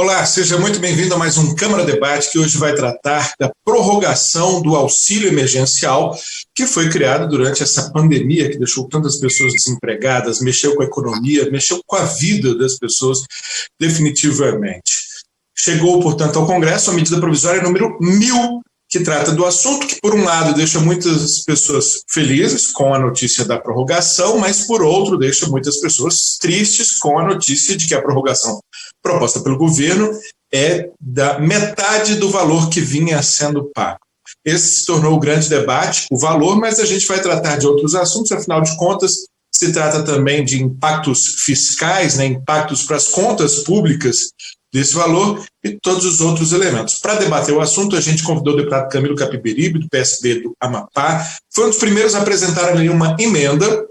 Olá, seja muito bem-vindo a mais um Câmara Debate, que hoje vai tratar da prorrogação do auxílio emergencial que foi criado durante essa pandemia que deixou tantas pessoas desempregadas, mexeu com a economia, mexeu com a vida das pessoas definitivamente. Chegou, portanto, ao Congresso a medida provisória número 1000, que trata do assunto, que por um lado deixa muitas pessoas felizes com a notícia da prorrogação, mas por outro deixa muitas pessoas tristes com a notícia de que a prorrogação proposta pelo governo é da metade do valor que vinha sendo pago. Esse se tornou o grande debate, o valor, mas a gente vai tratar de outros assuntos, afinal de contas, se trata também de impactos fiscais, né, impactos para as contas públicas desse valor e todos os outros elementos. Para debater o assunto, a gente convidou o deputado Camilo Capiberibe, do PSB do Amapá. Foi um dos primeiros a apresentar ali uma emenda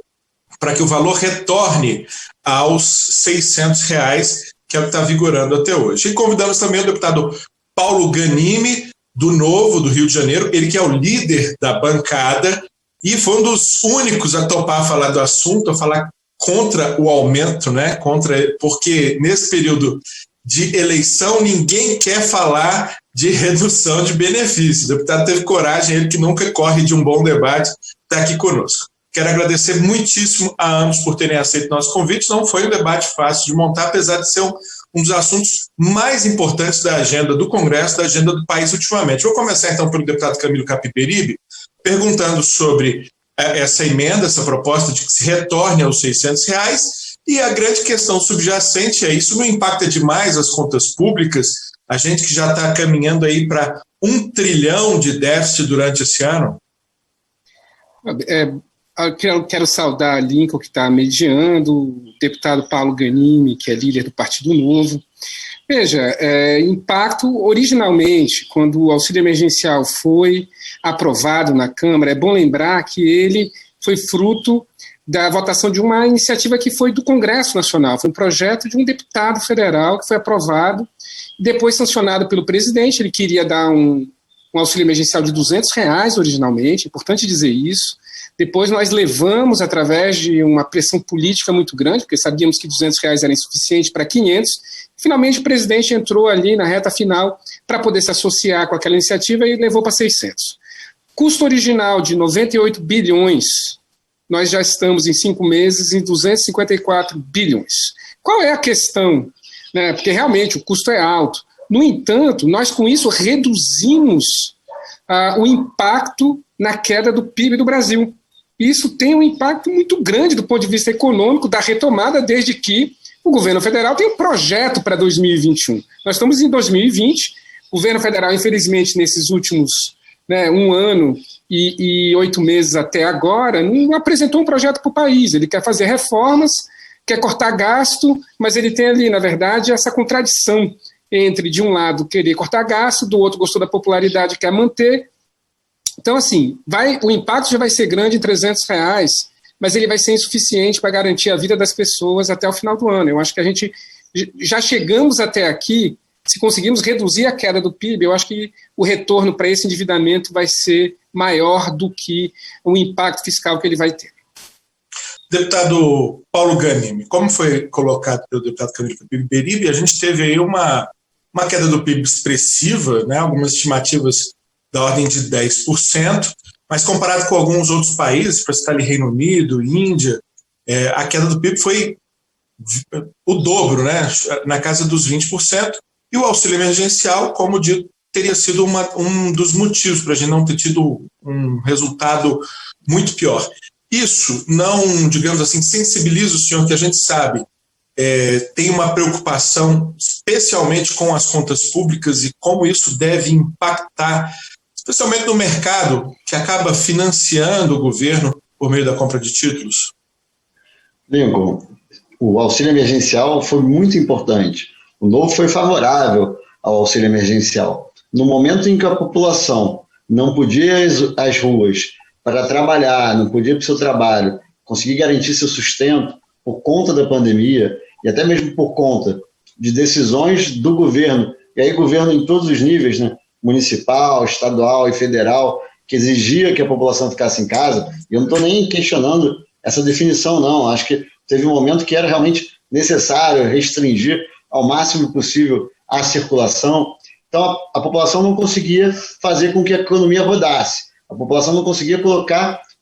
para que o valor retorne aos R$600, que é o que está vigorando até hoje. E convidamos também o deputado Paulo Ganimi, do Novo, do Rio de Janeiro, ele que é o líder da bancada e foi um dos únicos a topar falar do assunto, a falar contra o aumento, né? Porque nesse período de eleição, ninguém quer falar de redução de benefícios. O deputado teve coragem, ele que nunca corre de um bom debate, está aqui conosco. Quero agradecer muitíssimo a ambos por terem aceito nosso convite. Não foi um debate fácil de montar, apesar de ser um dos assuntos mais importantes da agenda do Congresso, da agenda do país ultimamente. Vou começar então pelo deputado Camilo Capiberibe, perguntando sobre essa emenda, essa proposta de que se retorne aos R$600, e a grande questão subjacente é isso não impacta demais as contas públicas, a gente que já está caminhando aí para 1 trilhão de déficit durante esse ano? Eu quero saudar a Lincoln, que está mediando, o deputado Paulo Ganimi, que é líder do Partido Novo. Veja, impacto originalmente, quando o auxílio emergencial foi aprovado na Câmara, é bom lembrar que ele foi fruto da votação de uma iniciativa que foi do Congresso Nacional, foi um projeto de um deputado federal que foi aprovado, depois sancionado pelo presidente. Ele queria dar um auxílio emergencial de R$200 originalmente, é importante dizer isso. Depois nós levamos, através de uma pressão política muito grande, porque sabíamos que R$200 era insuficiente para 500, finalmente o presidente entrou ali na reta final para poder se associar com aquela iniciativa e levou para 600. Custo original de 98 bilhões, nós já estamos em 5 meses em 254 bilhões. Qual é a questão? Porque realmente o custo é alto. No entanto, nós com isso reduzimos o impacto na queda do PIB do Brasil. Isso tem um impacto muito grande do ponto de vista econômico da retomada, desde que o governo federal tem um projeto para 2021. Nós estamos em 2020, o governo federal, infelizmente, nesses últimos 1 ano e 8 meses até agora, não apresentou um projeto para o país. Ele quer fazer reformas, quer cortar gasto, mas ele tem ali, na verdade, essa contradição entre, de um lado, querer cortar gasto, do outro, gostou da popularidade, quer manter. Então, assim, o impacto já vai ser grande em R$300, mas ele vai ser insuficiente para garantir a vida das pessoas até o final do ano. Eu acho que a gente já chegamos até aqui. Se conseguirmos reduzir a queda do PIB, eu acho que o retorno para esse endividamento vai ser maior do que o impacto fiscal que ele vai ter. Deputado Paulo Ganimi, como foi colocado pelo deputado Camilo Capiberibe, a gente teve aí uma queda do PIB expressiva, né, algumas estimativas da ordem de 10%, mas comparado com alguns outros países, para citar ali Reino Unido, Índia, a queda do PIB foi o dobro, né, na casa dos 20%, e o auxílio emergencial, como dito, teria sido um dos motivos para a gente não ter tido um resultado muito pior. Isso não, digamos assim, sensibiliza o senhor, que a gente sabe tem uma preocupação especialmente com as contas públicas e como isso deve impactar, especialmente no mercado que acaba financiando o governo por meio da compra de títulos? Lincoln, o auxílio emergencial foi muito importante. O Novo foi favorável ao auxílio emergencial. No momento em que a população não podia ir às ruas para trabalhar, não podia ir para o seu trabalho, conseguir garantir seu sustento por conta da pandemia e até mesmo por conta de decisões do governo, e aí governo em todos os níveis, né, municipal, estadual e federal, que exigia que a população ficasse em casa, e eu não estou nem questionando essa definição, não. Acho que teve um momento que era realmente necessário restringir ao máximo possível à circulação. Então, a população não conseguia fazer com que a economia rodasse. A população não conseguia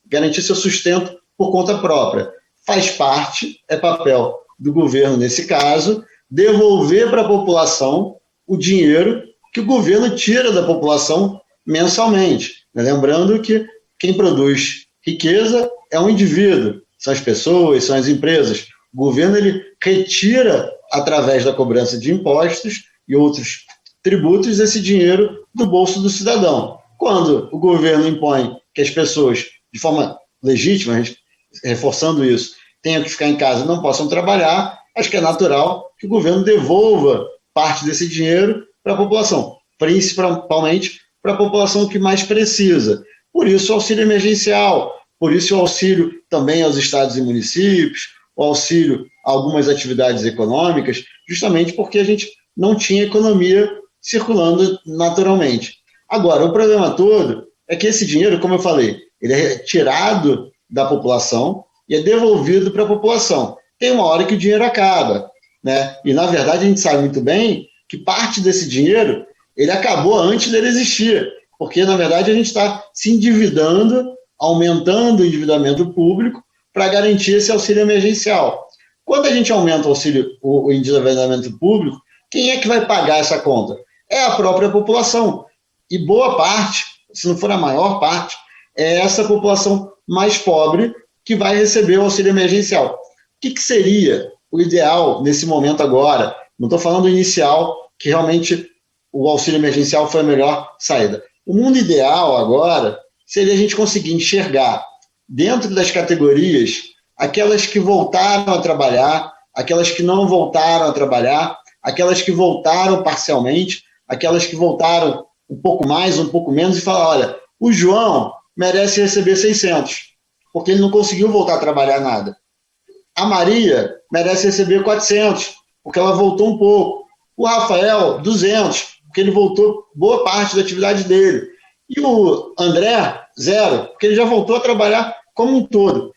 garantir seu sustento por conta própria. Faz parte, é papel do governo, nesse caso, devolver para a população o dinheiro que o governo tira da população mensalmente. Lembrando que quem produz riqueza é um indivíduo, são as pessoas, são as empresas. O governo ele retira, através da cobrança de impostos e outros tributos, esse dinheiro do bolso do cidadão. Quando o governo impõe que as pessoas, de forma legítima, reforçando isso, tenham que ficar em casa e não possam trabalhar, acho que é natural que o governo devolva parte desse dinheiro para a população, principalmente para a população que mais precisa. Por isso o auxílio emergencial, por isso o auxílio também aos estados e municípios, o auxílio a algumas atividades econômicas, justamente porque a gente não tinha economia circulando naturalmente. Agora, o problema todo é que esse dinheiro, como eu falei, ele é retirado da população e é devolvido para a população. Tem uma hora que o dinheiro acaba, né? E, na verdade, a gente sabe muito bem que parte desse dinheiro ele acabou antes dele existir, porque, na verdade, a gente está se endividando, aumentando o endividamento público para garantir esse auxílio emergencial. Quando a gente aumenta o endividamento público, quem é que vai pagar essa conta? É a própria população. E boa parte, se não for a maior parte, é essa população mais pobre que vai receber o auxílio emergencial. O que seria o ideal nesse momento agora? Não estou falando do inicial, que realmente o auxílio emergencial foi a melhor saída. O mundo ideal agora seria a gente conseguir enxergar dentro das categorias aquelas que voltaram a trabalhar, aquelas que não voltaram a trabalhar, aquelas que voltaram parcialmente, aquelas que voltaram um pouco mais, um pouco menos, e falar, olha, o João merece receber 600, porque ele não conseguiu voltar a trabalhar nada. A Maria merece receber 400, porque ela voltou um pouco. O Rafael, 200, porque ele voltou boa parte da atividade dele. E o André, 0, porque ele já voltou a trabalhar como um todo.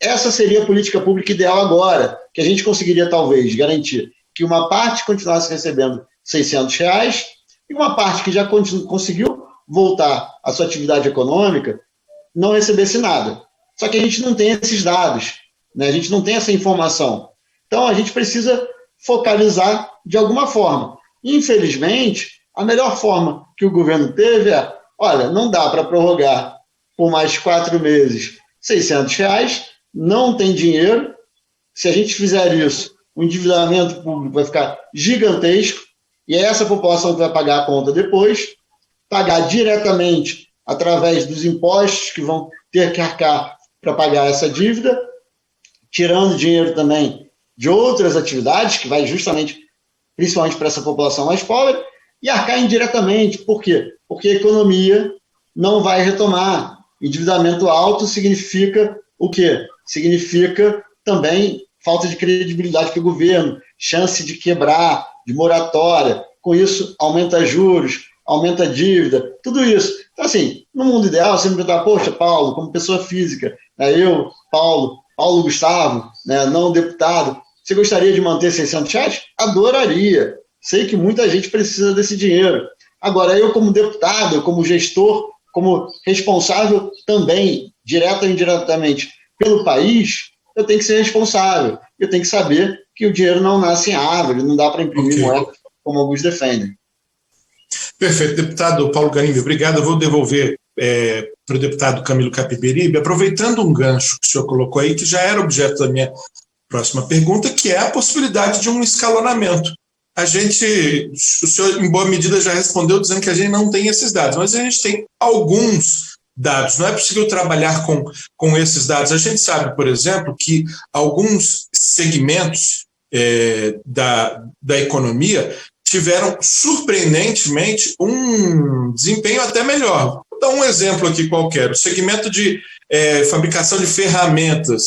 Essa seria a política pública ideal agora, que a gente conseguiria talvez garantir que uma parte continuasse recebendo R$600 e uma parte que já conseguiu voltar à sua atividade econômica não recebesse nada. Só que a gente não tem esses dados, né? A gente não tem essa informação. Então a gente precisa focalizar de alguma forma. Infelizmente, a melhor forma que o governo teve é, olha, não dá para prorrogar por mais 4 meses R$600, não tem dinheiro. Se a gente fizer isso, o endividamento público vai ficar gigantesco e é essa população que vai pagar a conta depois, pagar diretamente através dos impostos que vão ter que arcar para pagar essa dívida, tirando dinheiro também de outras atividades, que vai justamente, principalmente para essa população mais pobre, e arcar indiretamente. Por quê? Porque a economia não vai retomar. Endividamento alto significa o quê? Significa também falta de credibilidade para o governo, chance de quebrar, de moratória. Com isso, aumenta juros, aumenta dívida, tudo isso. Então, assim, no mundo ideal, você me perguntar, poxa, Paulo, como pessoa física, né, eu, Paulo Gustavo, né, não deputado, você gostaria de manter R$600? Adoraria. Sei que muita gente precisa desse dinheiro. Agora, eu como deputado, como gestor, como responsável também, direta ou indiretamente, pelo país, eu tenho que ser responsável. Eu tenho que saber que o dinheiro não nasce em árvore, não dá para imprimir moeda, como alguns defendem. Perfeito. Deputado Paulo Ganimbi, obrigado. Eu vou devolver para o deputado Camilo Capiberibe, aproveitando um gancho que o senhor colocou aí, que já era objeto da minha próxima pergunta, que é a possibilidade de um escalonamento. O senhor, em boa medida, já respondeu dizendo que a gente não tem esses dados, mas a gente tem alguns dados. Não é possível trabalhar com esses dados. A gente sabe, por exemplo, que alguns segmentos da economia tiveram, surpreendentemente, um desempenho até melhor. Vou dar um exemplo aqui qualquer. O segmento de fabricação de ferramentas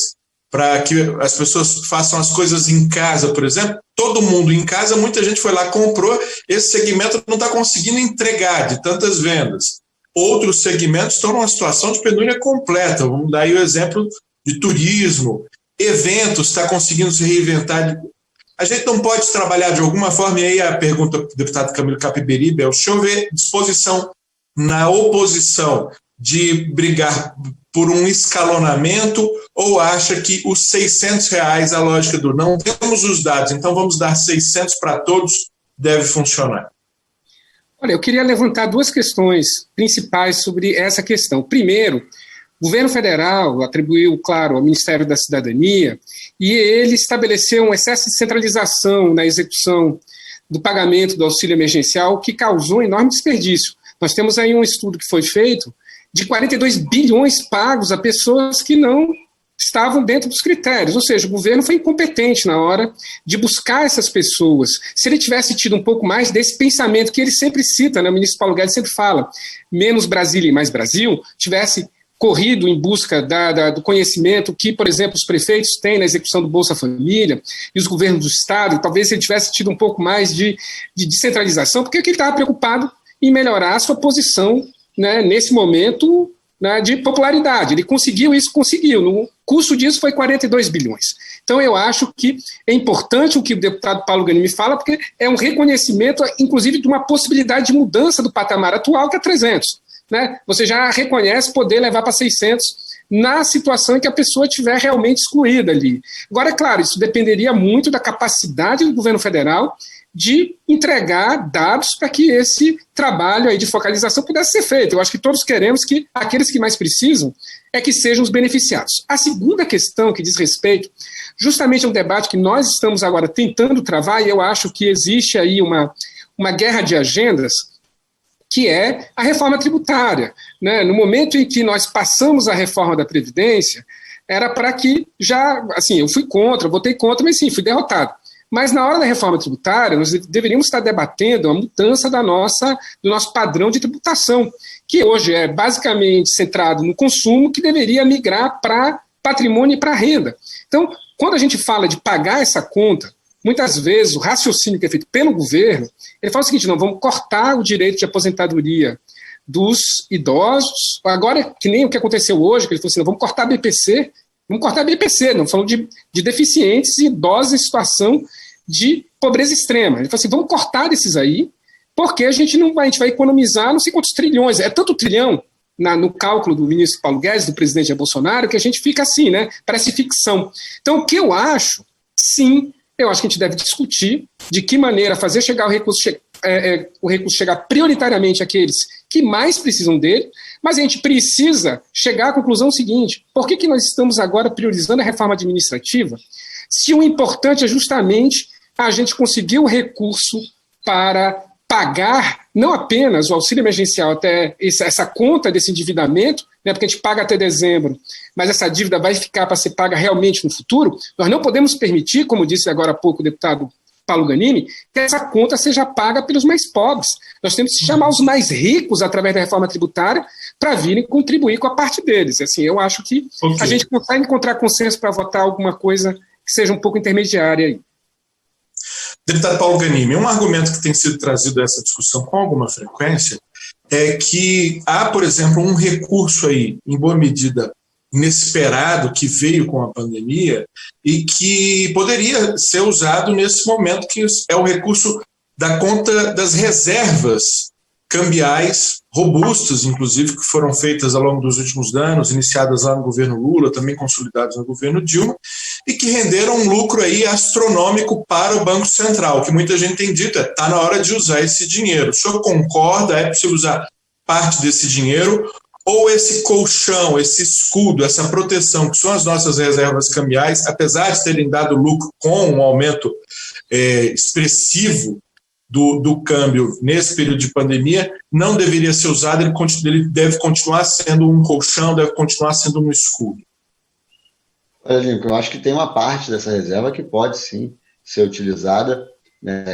para que as pessoas façam as coisas em casa, por exemplo. Todo mundo em casa, muita gente foi lá, comprou. Esse segmento não está conseguindo entregar de tantas vendas. Outros segmentos estão numa situação de penúria completa. Vamos dar aí o exemplo de turismo. Eventos está conseguindo se reinventar. A gente não pode trabalhar de alguma forma, e aí a pergunta para o deputado Camilo Capiberibe é: o senhor vê disposição na oposição de brigar por um escalonamento, ou acha que os R$600, a lógica do não temos os dados, então vamos dar 600 para todos, deve funcionar? Olha, eu queria levantar duas questões principais sobre essa questão. Primeiro, o governo federal atribuiu, claro, ao Ministério da Cidadania, e ele estabeleceu um excesso de centralização na execução do pagamento do auxílio emergencial, que causou enorme desperdício. Nós temos aí um estudo que foi feito de 42 bilhões pagos a pessoas que não estavam dentro dos critérios, ou seja, o governo foi incompetente na hora de buscar essas pessoas. Se ele tivesse tido um pouco mais desse pensamento que ele sempre cita, né, o ministro Paulo Guedes sempre fala, menos Brasília e mais Brasil, tivesse corrido em busca do conhecimento que, por exemplo, os prefeitos têm na execução do Bolsa Família e os governos do Estado, talvez ele tivesse tido um pouco mais de descentralização, porque ele estava preocupado em melhorar a sua posição, né, nesse momento, né, de popularidade. Ele conseguiu isso, conseguiu. No custo disso foi 42 bilhões. Então, eu acho que é importante o que o deputado Paulo Ganimi fala, porque é um reconhecimento, inclusive, de uma possibilidade de mudança do patamar atual, que é 300. Né? Você já reconhece poder levar para 600 na situação em que a pessoa estiver realmente excluída ali. Agora, é claro, isso dependeria muito da capacidade do governo federal de entregar dados para que esse trabalho aí de focalização pudesse ser feito. Eu acho que todos queremos que aqueles que mais precisam é que sejam os beneficiados. A segunda questão que diz respeito justamente ao debate que nós estamos agora tentando travar, e eu acho que existe aí uma guerra de agendas, que é a reforma tributária. Né? No momento em que nós passamos a reforma da Previdência, era para que já, assim, eu fui contra, votei contra, mas sim, fui derrotado. Mas na hora da reforma tributária, nós deveríamos estar debatendo a mudança do nosso padrão de tributação, que hoje é basicamente centrado no consumo, que deveria migrar para patrimônio e para renda. Então, quando a gente fala de pagar essa conta, muitas vezes o raciocínio que é feito pelo governo, ele fala o seguinte: não, vamos cortar o direito de aposentadoria dos idosos, agora que nem o que aconteceu hoje, que ele falou assim, não, vamos cortar a BPC, não falando de deficientes e idosos em situação de pobreza extrema. Ele falou assim, vamos cortar desses aí, porque a gente vai economizar não sei quantos trilhões, é tanto trilhão no cálculo do ministro Paulo Guedes, do presidente Jair Bolsonaro, que a gente fica assim, né? Parece ficção. Então, o que eu acho, sim, eu acho que a gente deve discutir de que maneira fazer chegar o recurso chegar prioritariamente àqueles que mais precisam dele, mas a gente precisa chegar à conclusão seguinte: por que nós estamos agora priorizando a reforma administrativa, se o importante é justamente a gente conseguir o recurso para pagar não apenas o auxílio emergencial até essa conta desse endividamento, né, porque a gente paga até dezembro, mas essa dívida vai ficar para ser paga realmente no futuro. Nós não podemos permitir, como disse agora há pouco o deputado Paulo Ganimi, que essa conta seja paga pelos mais pobres. Nós temos que chamar os mais ricos através da reforma tributária para virem contribuir com a parte deles. Assim, eu acho que a gente consegue encontrar consenso para votar alguma coisa que seja um pouco intermediária aí. Deputado Paulo Ganimi, um argumento que tem sido trazido a essa discussão com alguma frequência é que há, por exemplo, um recurso aí, em boa medida, inesperado, que veio com a pandemia e que poderia ser usado nesse momento, que é o recurso da conta das reservas cambiais robustas, inclusive, que foram feitas ao longo dos últimos anos, iniciadas lá no governo Lula, também consolidadas no governo Dilma, e que renderam um lucro aí astronômico para o Banco Central, que muita gente tem dito, está na hora de usar esse dinheiro. O senhor concorda? É possível usar parte desse dinheiro? Ou esse colchão, esse escudo, essa proteção, que são as nossas reservas cambiais, apesar de terem dado lucro com um aumento expressivo do câmbio nesse período de pandemia, não deveria ser usado, ele deve continuar sendo um colchão, deve continuar sendo um escudo? Olha, Lincoln, eu acho que tem uma parte dessa reserva que pode sim ser utilizada.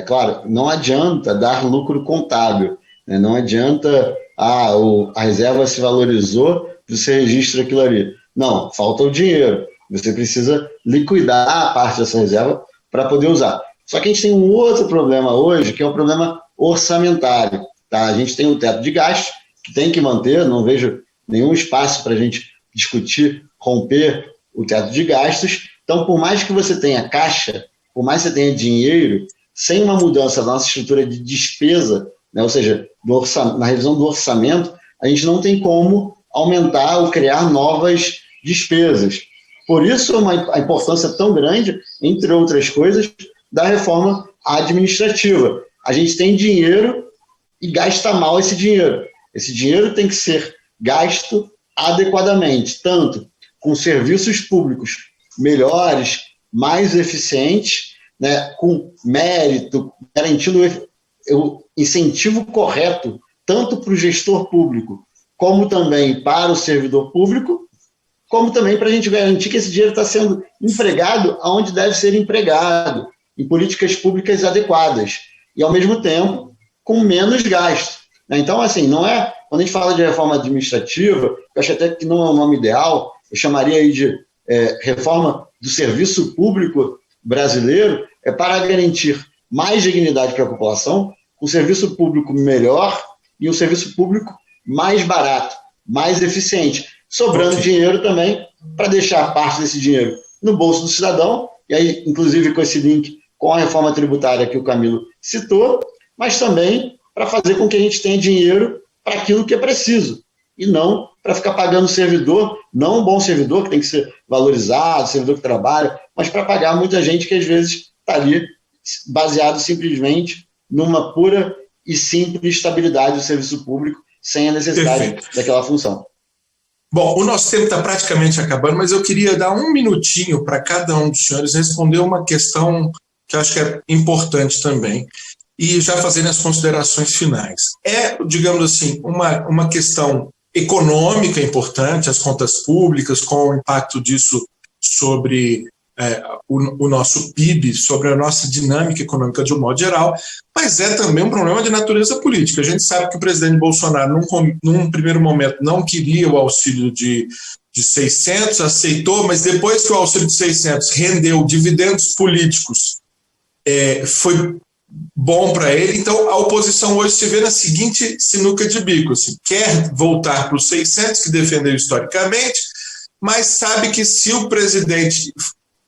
Claro, não adianta dar lucro contábil, né? Não adianta, a reserva se valorizou, você registra aquilo ali. Não, falta o dinheiro. Você precisa liquidar a parte dessa reserva para poder usar. Só que a gente tem um outro problema hoje, que é o problema orçamentário. Tá? A gente tem um teto de gastos que tem que manter, não vejo nenhum espaço para a gente discutir, romper o teto de gastos. Então, por mais que você tenha caixa, por mais que você tenha dinheiro, sem uma mudança da nossa estrutura de despesa, né, ou seja, na revisão do orçamento, a gente não tem como aumentar ou criar novas despesas. Por isso, a importância tão grande, entre outras coisas, da reforma administrativa. A gente tem dinheiro e gasta mal esse dinheiro. Esse dinheiro tem que ser gasto adequadamente, tanto com serviços públicos melhores, mais eficientes, né, com mérito, garantindo o incentivo correto, tanto para o gestor público, como também para o servidor público, como também para a gente garantir que esse dinheiro está sendo empregado aonde deve ser empregado, em políticas públicas adequadas, e, ao mesmo tempo, com menos gasto. Então, assim, não é... Quando a gente fala de reforma administrativa, eu acho até que não é o nome ideal, eu chamaria aí de reforma do serviço público brasileiro, é para garantir mais dignidade para a população, um serviço público melhor e um serviço público mais barato, mais eficiente, sobrando dinheiro também para deixar parte desse dinheiro no bolso do cidadão, e aí, inclusive, com esse link com a reforma tributária que o Camilo citou, mas também para fazer com que a gente tenha dinheiro para aquilo que é preciso, e não para ficar pagando servidor, não um bom servidor que tem que ser valorizado, servidor que trabalha, mas para pagar muita gente que às vezes está ali baseado simplesmente numa pura e simples estabilidade do serviço público, sem a necessidade daquela função. Bom, o nosso tempo está praticamente acabando, mas eu queria dar um minutinho para cada um dos senhores responder uma questão que eu acho que é importante também, e já fazendo as considerações finais. É, digamos assim, uma questão econômica importante, as contas públicas, com o impacto disso sobre o nosso PIB, sobre a nossa dinâmica econômica de um modo geral, mas é também um problema de natureza política. A gente sabe que o presidente Bolsonaro, num primeiro momento, não queria o auxílio de 600, aceitou, mas depois que o auxílio de 600 rendeu dividendos políticos, foi bom para ele. Então, a oposição hoje se vê na seguinte sinuca de bico, assim, quer voltar para os 600, que defendeu historicamente, mas sabe que se o presidente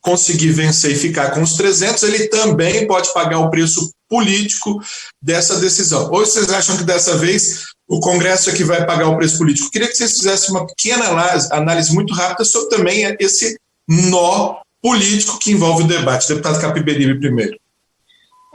conseguir vencer e ficar com os 300, ele também pode pagar o preço político dessa decisão. Ou vocês acham que dessa vez o Congresso é que vai pagar o preço político? Eu queria que vocês fizessem uma pequena análise muito rápida sobre também esse nó político que envolve o debate. Deputado Capiberibe primeiro.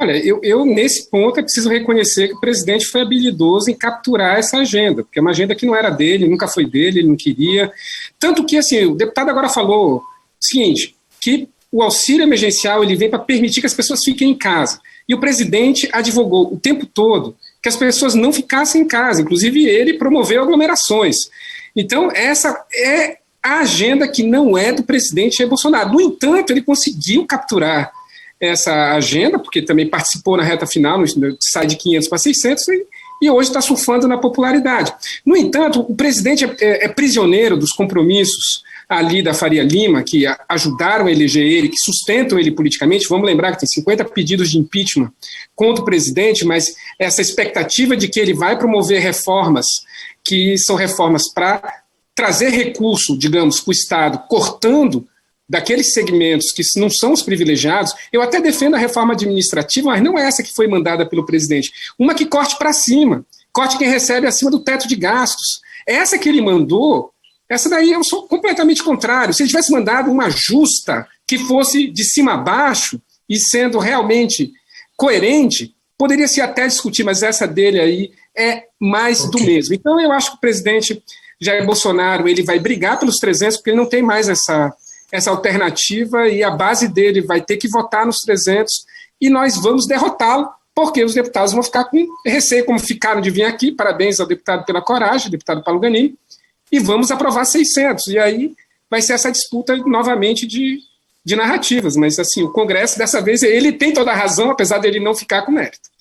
Olha, eu nesse ponto é preciso reconhecer que o presidente foi habilidoso em capturar essa agenda, porque é uma agenda que não era dele, nunca foi dele, ele não queria. Tanto que, assim, o deputado agora falou o seguinte, que o auxílio emergencial ele vem para permitir que as pessoas fiquem em casa. E o presidente advogou o tempo todo que as pessoas não ficassem em casa, inclusive ele promoveu aglomerações. Então, essa é a agenda que não é do presidente Jair Bolsonaro. No entanto, ele conseguiu capturar essa agenda, porque também participou na reta final, sai de 500 para 600, e hoje está surfando na popularidade. No entanto, o presidente é prisioneiro dos compromissos ali da Faria Lima, que ajudaram a eleger ele, que sustentam ele politicamente. Vamos lembrar que tem 50 pedidos de impeachment contra o presidente, mas essa expectativa de que ele vai promover reformas, que são reformas para trazer recurso, digamos, para o Estado, cortando daqueles segmentos que não são os privilegiados. Eu até defendo a reforma administrativa, mas não é essa que foi mandada pelo presidente. Uma que corte para cima, corte quem recebe acima do teto de gastos. Essa que ele mandou, essa daí eu sou completamente contrário. Se ele tivesse mandado uma justa, que fosse de cima a baixo, e sendo realmente coerente, poderia se até discutir, mas essa dele aí é mais do mesmo. Então eu acho que o presidente Jair Bolsonaro ele vai brigar pelos 300, porque ele não tem mais essa alternativa, e a base dele vai ter que votar nos 300, e nós vamos derrotá-lo, porque os deputados vão ficar com receio, como ficaram de vir aqui. Parabéns ao deputado pela coragem, deputado Paulo Ganimi, e vamos aprovar 600, e aí vai ser essa disputa novamente de narrativas, mas assim, o Congresso dessa vez, ele tem toda a razão, apesar dele não ficar com mérito.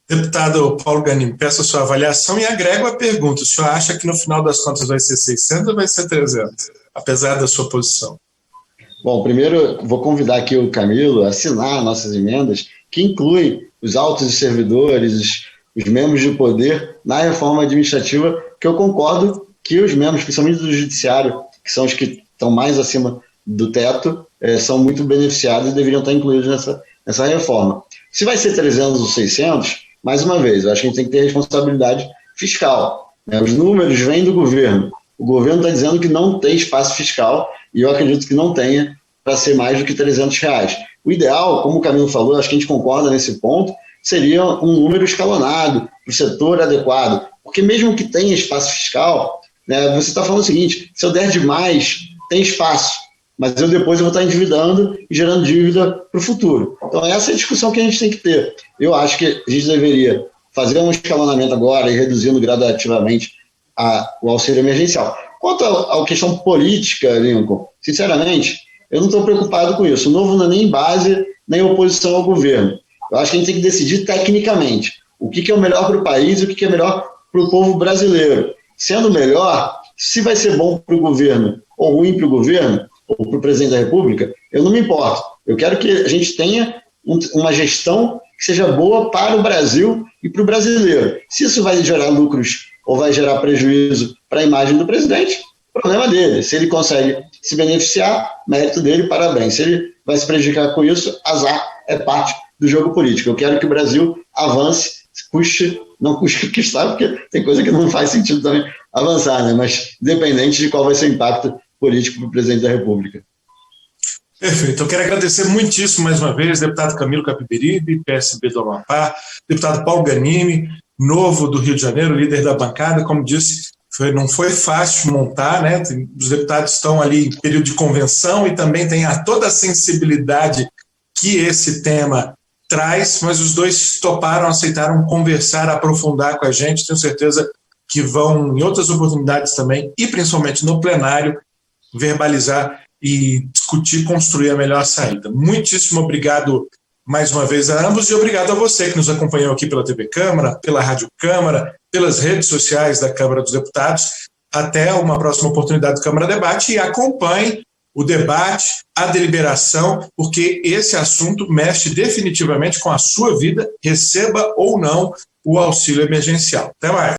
Deputado Paulo Ganimi, peço a sua avaliação e agrego a pergunta, o senhor acha que no final das contas vai ser 600 ou vai ser 300? Apesar da sua posição. Bom, primeiro vou convidar aqui o Camilo a assinar nossas emendas, que incluem os altos servidores, os membros de poder na reforma administrativa, que eu concordo que os membros, principalmente do judiciário, que são os que estão mais acima do teto são muito beneficiados e deveriam estar incluídos nessa reforma. Se vai ser 300 ou 600, mais uma vez, eu acho que a gente tem que ter responsabilidade fiscal, né? Os números vêm do governo. O governo está dizendo que não tem espaço fiscal e eu acredito que não tenha para ser mais do que R$300. O ideal, como o Camilo falou, acho que a gente concorda nesse ponto, seria um número escalonado, para o setor adequado. Porque mesmo que tenha espaço fiscal, né, você está falando o seguinte, se eu der demais, tem espaço, mas depois eu vou estar endividando e gerando dívida para o futuro. Então essa é a discussão que a gente tem que ter. Eu acho que a gente deveria fazer um escalonamento agora e reduzindo gradativamente o auxílio emergencial. Quanto à questão política, Lincoln, sinceramente, eu não estou preocupado com isso. O Novo não é nem base, nem oposição ao governo. Eu acho que a gente tem que decidir tecnicamente o que é o melhor para o país e o que é melhor para o povo brasileiro. Sendo melhor, se vai ser bom para o governo ou ruim para o governo, ou para o presidente da República, eu não me importo. Eu quero que a gente tenha uma gestão que seja boa para o Brasil e para o brasileiro. Se isso vai gerar lucros ou vai gerar prejuízo para a imagem do presidente, problema dele. Se ele consegue se beneficiar, mérito dele, parabéns. Se ele vai se prejudicar com isso, azar, é parte do jogo político. Eu quero que o Brasil avance, não custe o que está, porque tem coisa que não faz sentido também avançar, né? Mas independente de qual vai ser o impacto político para o presidente da República. Perfeito. Eu quero agradecer muitíssimo mais uma vez, deputado Camilo Capiberibe, PSB do Amapá, deputado Paulo Ganimi, novo do Rio de Janeiro, líder da bancada. Como disse, não foi fácil montar, né? Os deputados estão ali em período de convenção e também tem toda a sensibilidade que esse tema traz, mas os dois toparam, aceitaram conversar, aprofundar com a gente. Tenho certeza que vão, em outras oportunidades também, e principalmente no plenário, verbalizar e discutir, construir a melhor saída. Muitíssimo obrigado mais uma vez a ambos e obrigado a você que nos acompanhou aqui pela TV Câmara, pela Rádio Câmara, pelas redes sociais da Câmara dos Deputados. Até uma próxima oportunidade do Câmara Debate e acompanhe o debate, a deliberação, porque esse assunto mexe definitivamente com a sua vida, receba ou não o auxílio emergencial. Até mais.